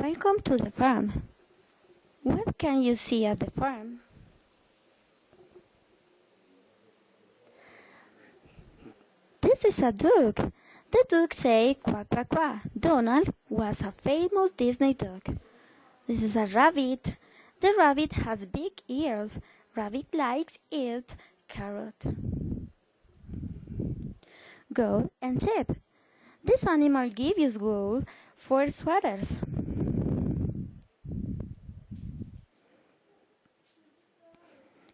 Welcome to the farm. What can you see at the farm? This is a duck. The duck say quack quack quack. Donald was a famous Disney duck. This is a rabbit. The rabbit has big ears. Rabbit likes eat carrot. Goat and sheep. This animal gives you wool for sweaters.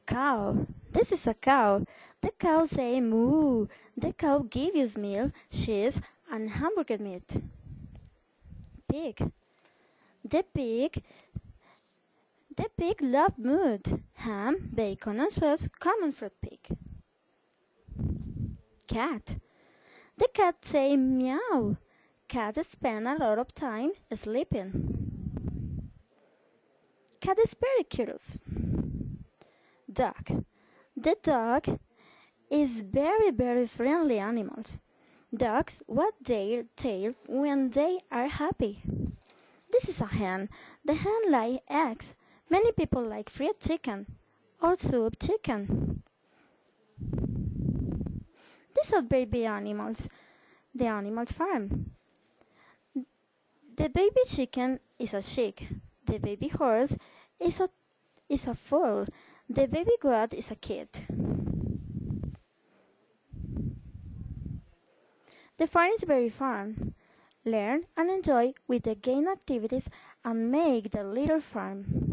Cow. This is a cow. The cow say moo. The cow gives you milk, cheese, and hamburger meat. Pig. The pig. The pig love meat, ham, bacon, and sauce common for pig. Cat. The cat say meow. Cat spend a lot of time sleeping. Cat is very curious. Dog. The dog is very friendly animals. Dogs wag their tail when they are happy. This is a hen. The hen lays eggs. Many people like fried chicken or soup chicken. These are baby animals. The animal farm. The baby chicken is a chick. The baby horse is a foal. The baby goat is a kid. The farm is very fun. Learn and enjoy with the game activities and make the little farm.